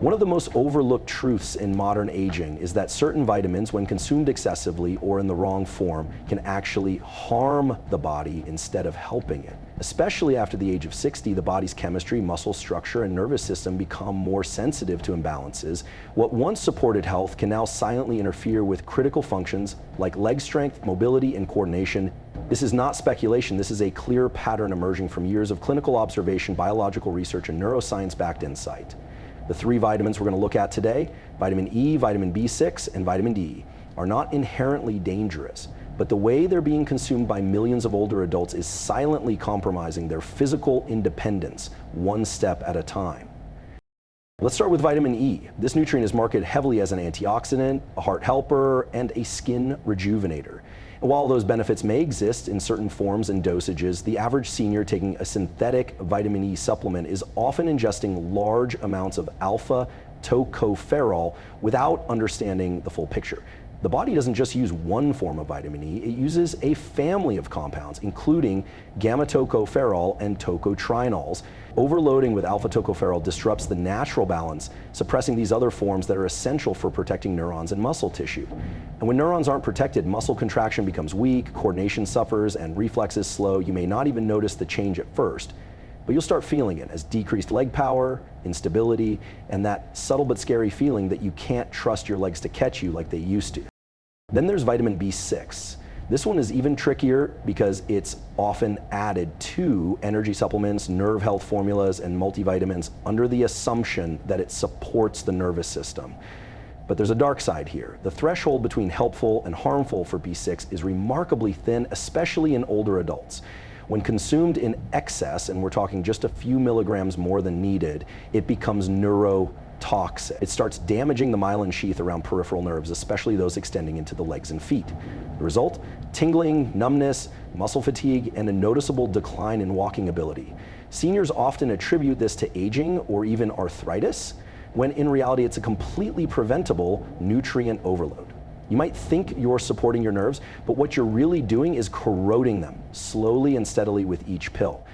One of the most overlooked truths in modern aging is that certain vitamins, when consumed excessively or in the wrong form, can actually harm the body instead of helping it. Especially after the age of 60, the body's chemistry, muscle structure, and nervous system become more sensitive to imbalances. What once supported health can now silently interfere with critical functions like leg strength, mobility, and coordination. This is not speculation. This is a clear pattern emerging from years of clinical observation, biological research, and neuroscience-backed insight. The three vitamins we're going to look at today, vitamin E, vitamin B6, and vitamin D, are not inherently dangerous, but the way they're being consumed by millions of older adults is silently compromising their physical independence, one step at a time. Let's start with vitamin E. This nutrient is marketed heavily as an antioxidant, a heart helper, and a skin rejuvenator. And while those benefits may exist in certain forms and dosages, the average senior taking a synthetic vitamin E supplement is often ingesting large amounts of alpha tocopherol without understanding the full picture. The body doesn't just use one form of vitamin E, it uses a family of compounds, including gamma-tocopherol and tocotrienols. Overloading with alpha-tocopherol disrupts the natural balance, suppressing these other forms that are essential for protecting neurons and muscle tissue. And when neurons aren't protected, muscle contraction becomes weak, coordination suffers, and reflexes slow. You may not even notice the change at first, but you'll start feeling it as decreased leg power, instability, and that subtle but scary feeling that you can't trust your legs to catch you like they used to. Then there's vitamin B6. This one is even trickier because it's often added to energy supplements, nerve health formulas, and multivitamins under the assumption that it supports the nervous system. But there's a dark side here. The threshold between helpful and harmful for B6 is remarkably thin, especially in older adults. When consumed in excess, and we're talking just a few milligrams more than needed, it becomes neurotoxic. It starts damaging the myelin sheath around peripheral nerves, especially those extending into the legs and feet. The result? Tingling, numbness, muscle fatigue, and a noticeable decline in walking ability. Seniors often attribute this to aging or even arthritis, when in reality it's a completely preventable nutrient overload. You might think you're supporting your nerves, but what you're really doing is corroding them slowly and steadily with each pill.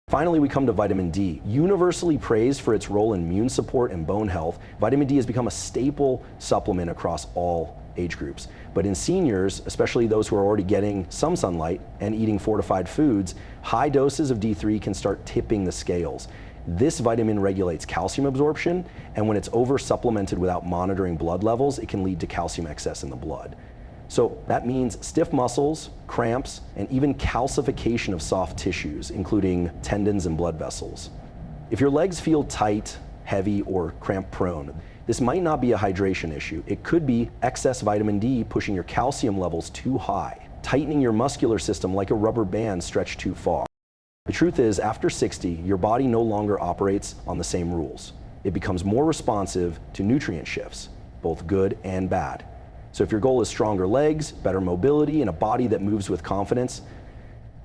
Finally, we come to vitamin D. Universally praised for its role in immune support and bone health, vitamin D has become a staple supplement across all age groups. But in seniors, especially those who are already getting some sunlight and eating fortified foods, high doses of D3 can start tipping the scales. This vitamin regulates calcium absorption, and when it's over-supplemented without monitoring blood levels, it can lead to calcium excess in the blood. So that means stiff muscles, cramps, and even calcification of soft tissues, including tendons and blood vessels. If your legs feel tight, heavy, or cramp-prone, this might not be a hydration issue. It could be excess vitamin D pushing your calcium levels too high, tightening your muscular system like a rubber band stretched too far. The truth is, after 60, your body no longer operates on the same rules. It becomes more responsive to nutrient shifts, both good and bad. So if your goal is stronger legs, better mobility, and a body that moves with confidence,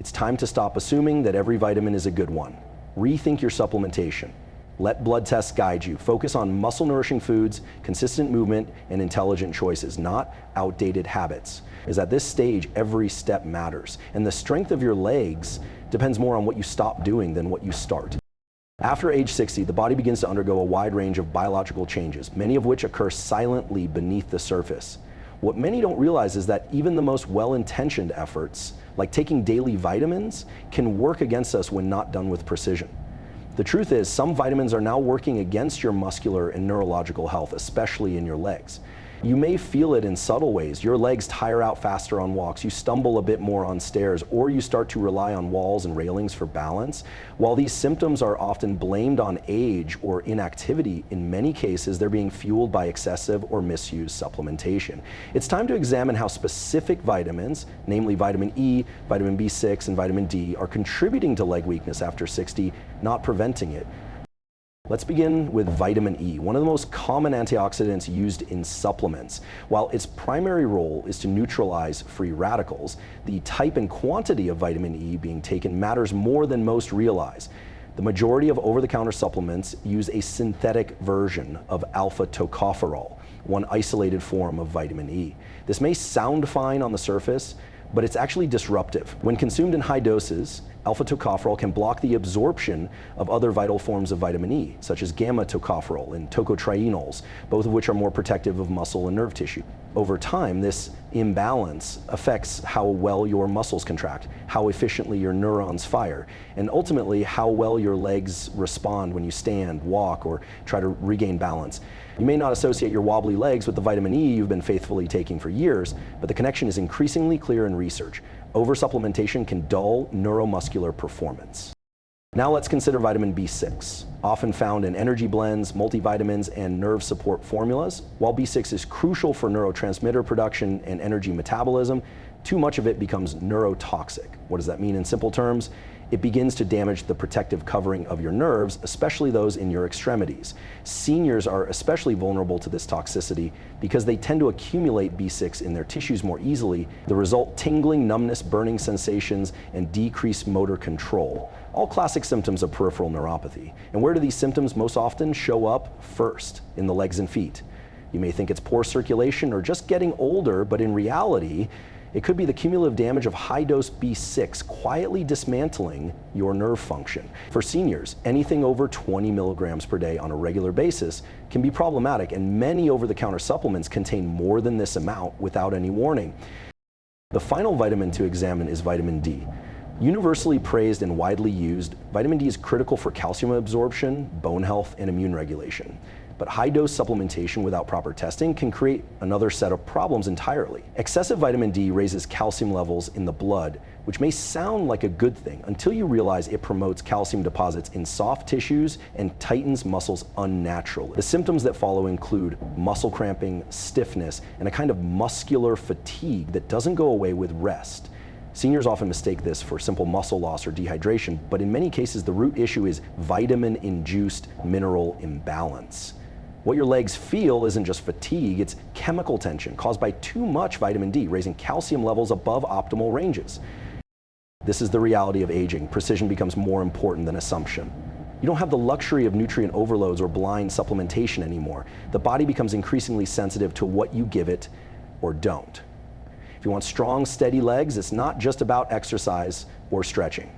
it's time to stop assuming that every vitamin is a good one. Rethink your supplementation. Let blood tests guide you. Focus on muscle-nourishing foods, consistent movement, and intelligent choices, not outdated habits. Because at this stage, every step matters. And the strength of your legs depends more on what you stop doing than what you start. After age 60, the body begins to undergo a wide range of biological changes, many of which occur silently beneath the surface. What many don't realize is that even the most well-intentioned efforts, like taking daily vitamins, can work against us when not done with precision. The truth is, some vitamins are now working against your muscular and neurological health, especially in your legs. You may feel it in subtle ways. Your legs tire out faster on walks, you stumble a bit more on stairs, or you start to rely on walls and railings for balance. While these symptoms are often blamed on age or inactivity, in many cases they're being fueled by excessive or misused supplementation. It's time to examine how specific vitamins, namely vitamin E, vitamin B6, and vitamin D, are contributing to leg weakness after 60, not preventing it. Let's begin with vitamin E, one of the most common antioxidants used in supplements. While its primary role is to neutralize free radicals, the type and quantity of vitamin E being taken matters more than most realize. The majority of over-the-counter supplements use a synthetic version of alpha tocopherol, one isolated form of vitamin E. This may sound fine on the surface, but it's actually disruptive. When consumed in high doses, Alpha tocopherol can block the absorption of other vital forms of vitamin E, such as gamma tocopherol and tocotrienols, both of which are more protective of muscle and nerve tissue. Over time, this imbalance affects how well your muscles contract, how efficiently your neurons fire, and ultimately how well your legs respond when you stand, walk, or try to regain balance. You may not associate your wobbly legs with the vitamin E you've been faithfully taking for years, but the connection is increasingly clear in research. Oversupplementation can dull neuromuscular performance. Now let's consider vitamin B6, often found in energy blends, multivitamins, and nerve support formulas. While B6 is crucial for neurotransmitter production and energy metabolism, too much of it becomes neurotoxic. What does that mean in simple terms? It begins to damage the protective covering of your nerves, especially those in your extremities. Seniors are especially vulnerable to this toxicity because they tend to accumulate B6 in their tissues more easily. The result, tingling, numbness, burning sensations, and decreased motor control. All classic symptoms of peripheral neuropathy. And where do these symptoms most often show up? First, in the legs and feet. You may think it's poor circulation or just getting older, but in reality, it could be the cumulative damage of high-dose B6 quietly dismantling your nerve function. For seniors, anything over 20 milligrams per day on a regular basis can be problematic, and many over-the-counter supplements contain more than this amount without any warning. The final vitamin to examine is vitamin D. Universally praised and widely used, vitamin D is critical for calcium absorption, bone health, and immune regulation. But high-dose supplementation without proper testing can create another set of problems entirely. Excessive vitamin D raises calcium levels in the blood, which may sound like a good thing until you realize it promotes calcium deposits in soft tissues and tightens muscles unnaturally. The symptoms that follow include muscle cramping, stiffness, and a kind of muscular fatigue that doesn't go away with rest. Seniors often mistake this for simple muscle loss or dehydration, but in many cases the root issue is vitamin-induced mineral imbalance. What your legs feel isn't just fatigue, it's chemical tension caused by too much vitamin D, raising calcium levels above optimal ranges. This is the reality of aging. Precision becomes more important than assumption. You don't have the luxury of nutrient overloads or blind supplementation anymore. The body becomes increasingly sensitive to what you give it or don't. If you want strong, steady legs, it's not just about exercise or stretching.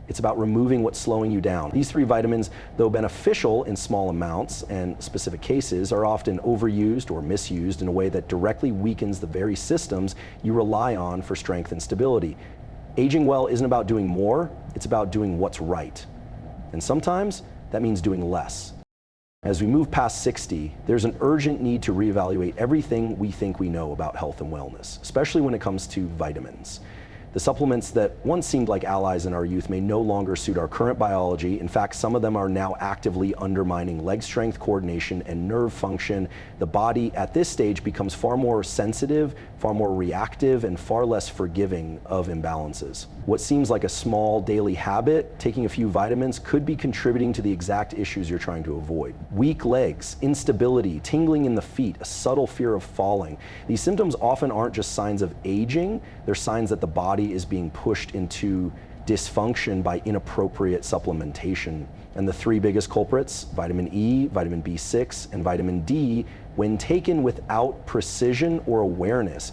It's about removing what's slowing you down. These three vitamins, though beneficial in small amounts and specific cases, are often overused or misused in a way that directly weakens the very systems you rely on for strength and stability. Aging well isn't about doing more, it's about doing what's right. And sometimes that means doing less. As we move past 60, there's an urgent need to reevaluate everything we think we know about health and wellness, especially when it comes to vitamins. The supplements that once seemed like allies in our youth may no longer suit our current biology. In fact, some of them are now actively undermining leg strength, coordination, and nerve function. The body at this stage becomes far more sensitive, far more reactive, and far less forgiving of imbalances. What seems like a small daily habit, taking a few vitamins, could be contributing to the exact issues you're trying to avoid. Weak legs, instability, tingling in the feet, a subtle fear of falling. These symptoms often aren't just signs of aging, they're signs that the body is being pushed into dysfunction by inappropriate supplementation. And the three biggest culprits, vitamin E, vitamin B6, and vitamin D, when taken without precision or awareness.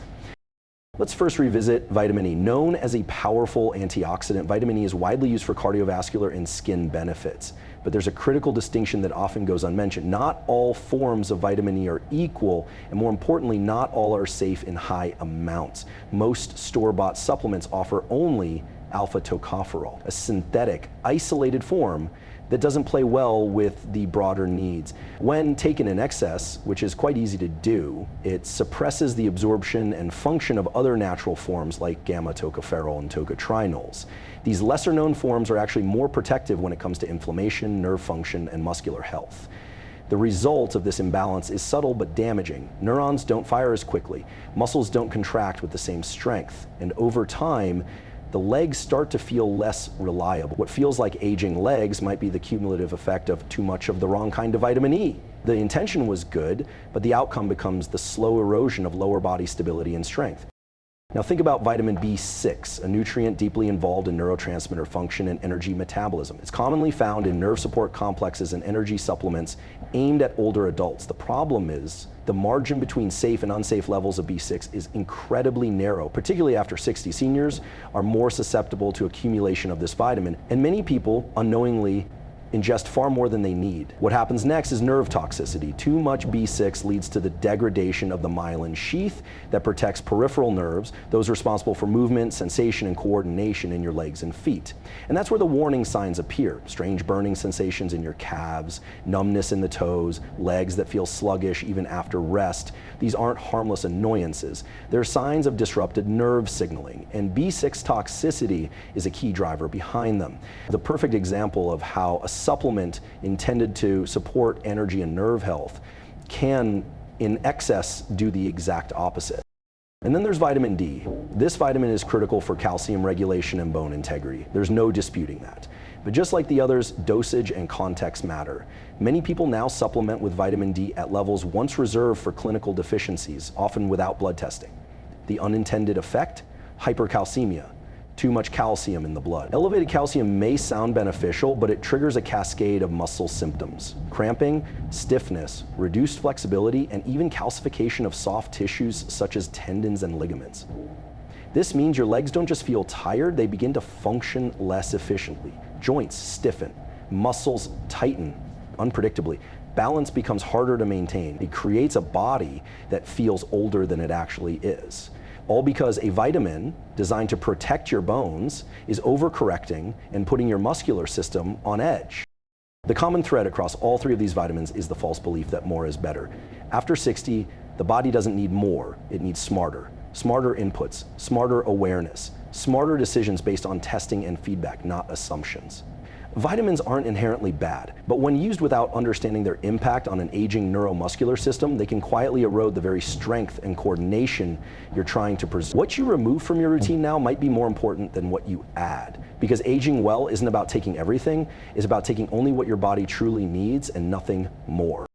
Let's first revisit vitamin E. Known as a powerful antioxidant, vitamin E is widely used for cardiovascular and skin benefits. But there's a critical distinction that often goes unmentioned. Not all forms of vitamin E are equal, and more importantly, not all are safe in high amounts. Most store-bought supplements offer only alpha tocopherol, a synthetic, isolated form that doesn't play well with the broader needs. When taken in excess, which is quite easy to do, it suppresses the absorption and function of other natural forms like gamma tocopherol and tocotrienols. These lesser known forms are actually more protective when it comes to inflammation, nerve function, and muscular health. The result of this imbalance is subtle but damaging. Neurons don't fire as quickly, muscles don't contract with the same strength, and over time, the legs start to feel less reliable. What feels like aging legs might be the cumulative effect of too much of the wrong kind of vitamin E. The intention was good, but the outcome becomes the slow erosion of lower body stability and strength. Now think about vitamin B6, a nutrient deeply involved in neurotransmitter function and energy metabolism. It's commonly found in nerve support complexes and energy supplements aimed at older adults. The problem is the margin between safe and unsafe levels of B6 is incredibly narrow, particularly after 60. Seniors are more susceptible to accumulation of this vitamin, and many people unknowingly ingest far more than they need. What happens next is nerve toxicity. Too much B6 leads to the degradation of the myelin sheath that protects peripheral nerves, those responsible for movement, sensation, and coordination in your legs and feet. And that's where the warning signs appear. Strange burning sensations in your calves, numbness in the toes, legs that feel sluggish even after rest. These aren't harmless annoyances. They're signs of disrupted nerve signaling, and B6 toxicity is a key driver behind them. The perfect example of how a supplement intended to support energy and nerve health can, in excess, do the exact opposite. And then there's vitamin D. This vitamin is critical for calcium regulation and bone integrity. There's no disputing that. But just like the others, dosage and context matter. Many people now supplement with vitamin D at levels once reserved for clinical deficiencies, often without blood testing. The unintended effect? Hypercalcemia. Too much calcium in the blood. Elevated calcium may sound beneficial, but it triggers a cascade of muscle symptoms. Cramping, stiffness, reduced flexibility, and even calcification of soft tissues such as tendons and ligaments. This means your legs don't just feel tired, they begin to function less efficiently. Joints stiffen, muscles tighten unpredictably. Balance becomes harder to maintain. It creates a body that feels older than it actually is. All because a vitamin designed to protect your bones is overcorrecting and putting your muscular system on edge. The common thread across all three of these vitamins is the false belief that more is better. After 60, the body doesn't need more, it needs smarter. Smarter inputs, smarter awareness, smarter decisions based on testing and feedback, not assumptions. Vitamins aren't inherently bad, but when used without understanding their impact on an aging neuromuscular system, they can quietly erode the very strength and coordination you're trying to preserve. What you remove from your routine now might be more important than what you add, because aging well isn't about taking everything, it's about taking only what your body truly needs and nothing more.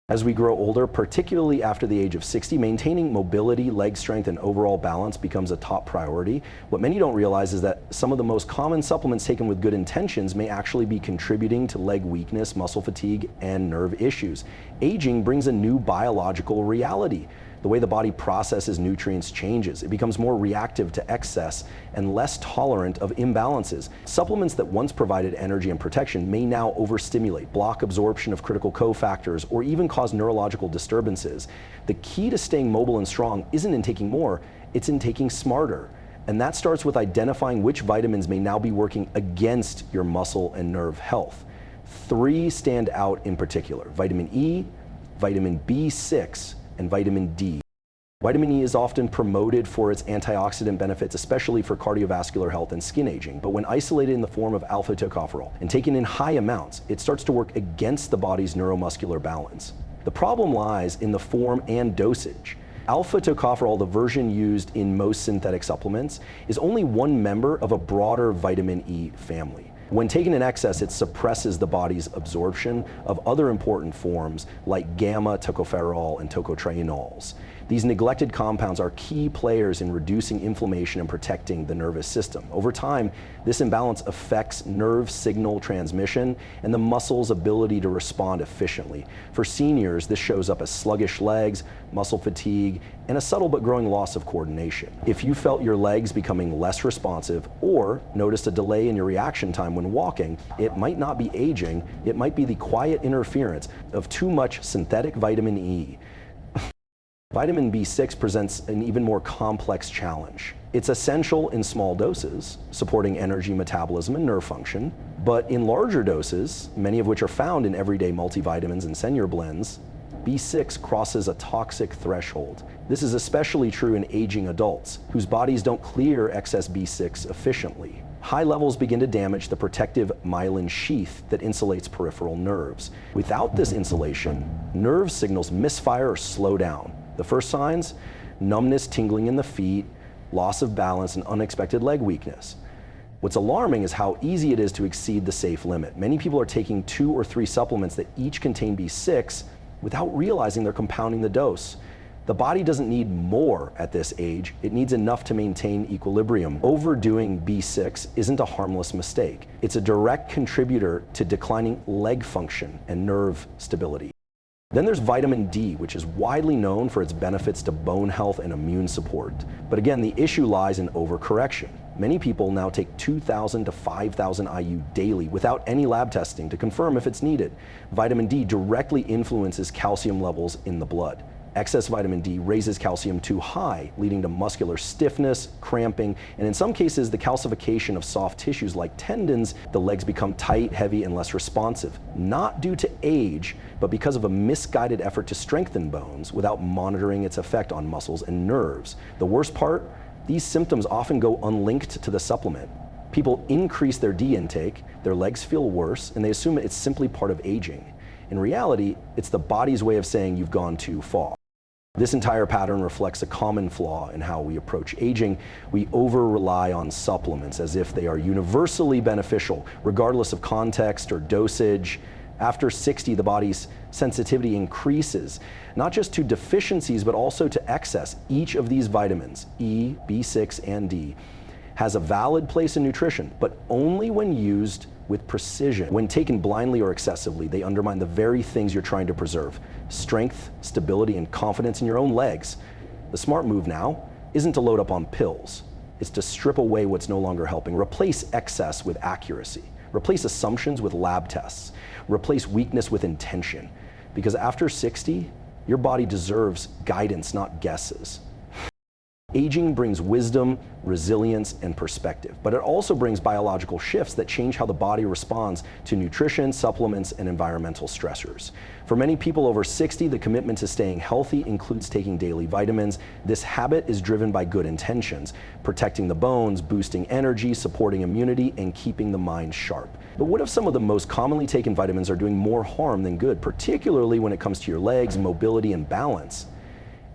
As we grow older, particularly after the age of 60, maintaining mobility, leg strength, and overall balance becomes a top priority. What many don't realize is that some of the most common supplements taken with good intentions may actually be contributing to leg weakness, muscle fatigue, and nerve issues. Aging brings a new biological reality. The way the body processes nutrients changes. It becomes more reactive to excess and less tolerant of imbalances. Supplements that once provided energy and protection may now overstimulate, block absorption of critical cofactors, or even cause neurological disturbances. The key to staying mobile and strong isn't in taking more, it's in taking smarter. And that starts with identifying which vitamins may now be working against your muscle and nerve health. 3 stand out in particular: vitamin E, vitamin B6, and vitamin D. Vitamin E is often promoted for its antioxidant benefits, especially for cardiovascular health and skin aging. But when isolated in the form of alpha tocopherol and taken in high amounts, it starts to work against the body's neuromuscular balance. The problem lies in the form and dosage. Alpha tocopherol, the version used in most synthetic supplements, is only one member of a broader vitamin E family. When taken in excess, it suppresses the body's absorption of other important forms like gamma tocopherol and tocotrienols. These neglected compounds are key players in reducing inflammation and protecting the nervous system. Over time, this imbalance affects nerve signal transmission and the muscle's ability to respond efficiently. For seniors, this shows up as sluggish legs, muscle fatigue, and a subtle but growing loss of coordination. If you felt your legs becoming less responsive or noticed a delay in your reaction time when walking, it might not be aging, it might be the quiet interference of too much synthetic vitamin E. Vitamin B6 presents an even more complex challenge. It's essential in small doses, supporting energy metabolism and nerve function, but in larger doses, many of which are found in everyday multivitamins and senior blends, B6 crosses a toxic threshold. This is especially true in aging adults, whose bodies don't clear excess B6 efficiently. High levels begin to damage the protective myelin sheath that insulates peripheral nerves. Without this insulation, nerve signals misfire or slow down. The first signs: numbness, tingling in the feet, loss of balance, and unexpected leg weakness. What's alarming is how easy it is to exceed the safe limit. Many people are taking 2 or 3 supplements that each contain B6 without realizing they're compounding the dose. The body doesn't need more at this age, it needs enough to maintain equilibrium. Overdoing B6 isn't a harmless mistake. It's a direct contributor to declining leg function and nerve stability. Then there's vitamin D, which is widely known for its benefits to bone health and immune support. But again, the issue lies in overcorrection. Many people now take 2,000 to 5,000 IU daily without any lab testing to confirm if it's needed. Vitamin D directly influences calcium levels in the blood. Excess vitamin D raises calcium too high, leading to muscular stiffness, cramping, and in some cases, the calcification of soft tissues like tendons. The legs become tight, heavy, and less responsive, not due to age, but because of a misguided effort to strengthen bones without monitoring its effect on muscles and nerves. The worst part, these symptoms often go unlinked to the supplement. People increase their D intake, their legs feel worse, and they assume it's simply part of aging. In reality, it's the body's way of saying you've gone too far. This entire pattern reflects a common flaw in how we approach aging. We over-rely on supplements as if they are universally beneficial, regardless of context or dosage. After 60, the body's sensitivity increases, not just to deficiencies, but also to excess. Each of these vitamins, E, B6, and D, has a valid place in nutrition, but only when used with precision. When taken blindly or excessively, they undermine the very things you're trying to preserve: strength, stability, and confidence in your own legs. The smart move now isn't to load up on pills. It's to strip away what's no longer helping. Replace excess with accuracy. Replace assumptions with lab tests. Replace weakness with intention. Because after 60, your body deserves guidance, not guesses. Aging brings wisdom, resilience, and perspective, but it also brings biological shifts that change how the body responds to nutrition, supplements, and environmental stressors. For many people over 60, the commitment to staying healthy includes taking daily vitamins. This habit is driven by good intentions, protecting the bones, boosting energy, supporting immunity, and keeping the mind sharp. But what if some of the most commonly taken vitamins are doing more harm than good, particularly when it comes to your legs, mobility, and balance?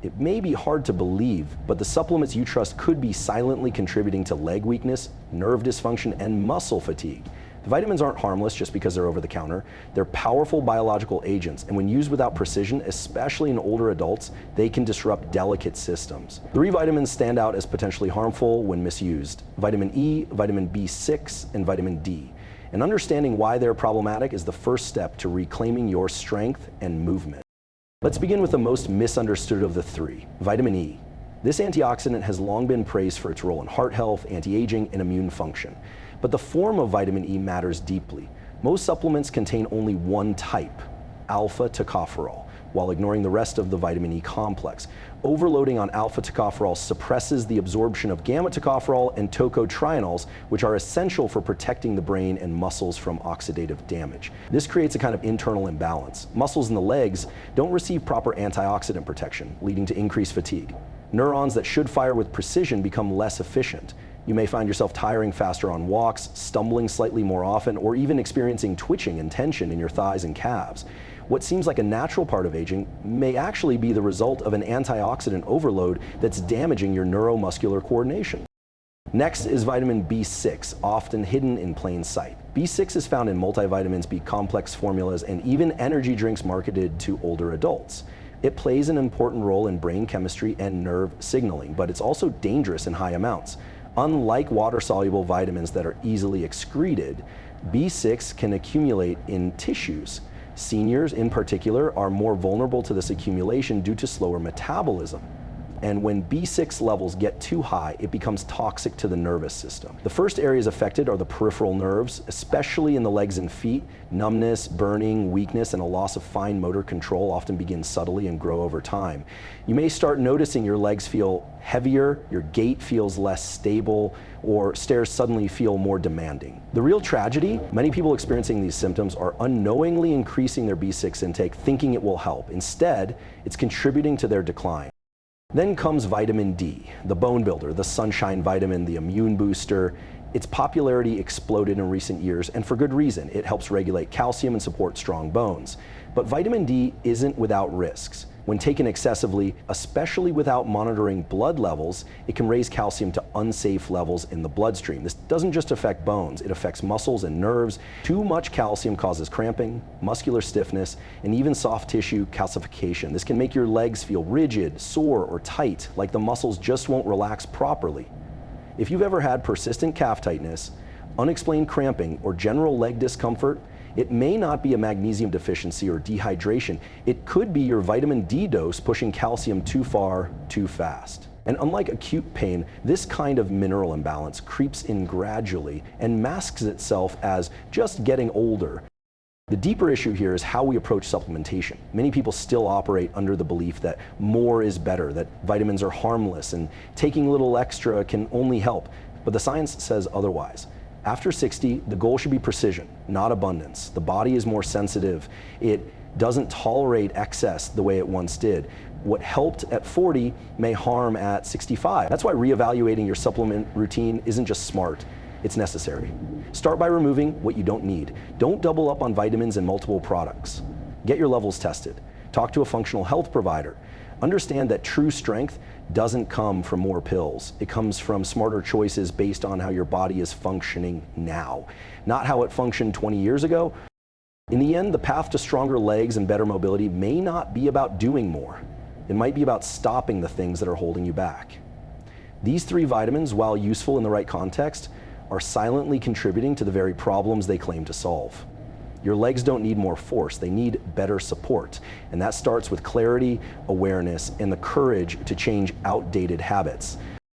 It may be hard to believe, but the supplements you trust could be silently contributing to leg weakness, nerve dysfunction, and muscle fatigue. The vitamins aren't harmless just because they're over the counter. They're powerful biological agents, and when used without precision, especially in older adults, they can disrupt delicate systems. 3 vitamins stand out as potentially harmful when misused: vitamin E, vitamin B6, and vitamin D. And understanding why they're problematic is the first step to reclaiming your strength and movement. Let's begin with the most misunderstood of the 3, vitamin E. This antioxidant has long been praised for its role in heart health, anti-aging, and immune function. But the form of vitamin E matters deeply. Most supplements contain only one type, alpha tocopherol, while ignoring the rest of the vitamin E complex. Overloading on alpha tocopherol suppresses the absorption of gamma tocopherol and tocotrienols, which are essential for protecting the brain and muscles from oxidative damage. This creates a kind of internal imbalance. Muscles in the legs don't receive proper antioxidant protection, leading to increased fatigue. Neurons that should fire with precision become less efficient. You may find yourself tiring faster on walks, stumbling slightly more often, or even experiencing twitching and tension in your thighs and calves. What seems like a natural part of aging may actually be the result of an antioxidant overload that's damaging your neuromuscular coordination. Next is vitamin B6, often hidden in plain sight. B6 is found in multivitamins, B complex formulas, and even energy drinks marketed to older adults. It plays an important role in brain chemistry and nerve signaling, but it's also dangerous in high amounts. Unlike water-soluble vitamins that are easily excreted, B6 can accumulate in tissues. Seniors, in particular, are more vulnerable to this accumulation due to slower metabolism. And when B6 levels get too high, it becomes toxic to the nervous system. The first areas affected are the peripheral nerves, especially in the legs and feet. Numbness, burning, weakness, and a loss of fine motor control often begin subtly and grow over time. You may start noticing your legs feel heavier, your gait feels less stable, or stairs suddenly feel more demanding. The real tragedy, many people experiencing these symptoms are unknowingly increasing their B6 intake, thinking it will help. Instead, it's contributing to their decline. Then comes vitamin D, the bone builder, the sunshine vitamin, the immune booster. Its popularity exploded in recent years, and for good reason. It helps regulate calcium and support strong bones. But vitamin D isn't without risks. When taken excessively, especially without monitoring blood levels, it can raise calcium to unsafe levels in the bloodstream. This doesn't just affect bones, it affects muscles and nerves. Too much calcium causes cramping, muscular stiffness, and even soft tissue calcification. This can make your legs feel rigid, sore, or tight, like the muscles just won't relax properly. If you've ever had persistent calf tightness, unexplained cramping, or general leg discomfort, it may not be a magnesium deficiency or dehydration. It could be your vitamin D dose pushing calcium too far, too fast. And unlike acute pain, this kind of mineral imbalance creeps in gradually and masks itself as just getting older. The deeper issue here is how we approach supplementation. Many people still operate under the belief that more is better, that vitamins are harmless, and taking a little extra can only help. But the science says otherwise. After 60, the goal should be precision, not abundance. The body is more sensitive. It doesn't tolerate excess the way it once did. What helped at 40 may harm at 65. That's why reevaluating your supplement routine isn't just smart, it's necessary. Start by removing what you don't need. Don't double up on vitamins and multiple products. Get your levels tested. Talk to a functional health provider. Understand that true strength doesn't come from more pills. It comes from smarter choices based on how your body is functioning now, not how it functioned 20 years ago. In the end, the path to stronger legs and better mobility may not be about doing more. It might be about stopping the things that are holding you back. These 3 vitamins, while useful in the right context, are silently contributing to the very problems they claim to solve. Your legs don't need more force, they need better support. And that starts with clarity, awareness, and the courage to change outdated habits.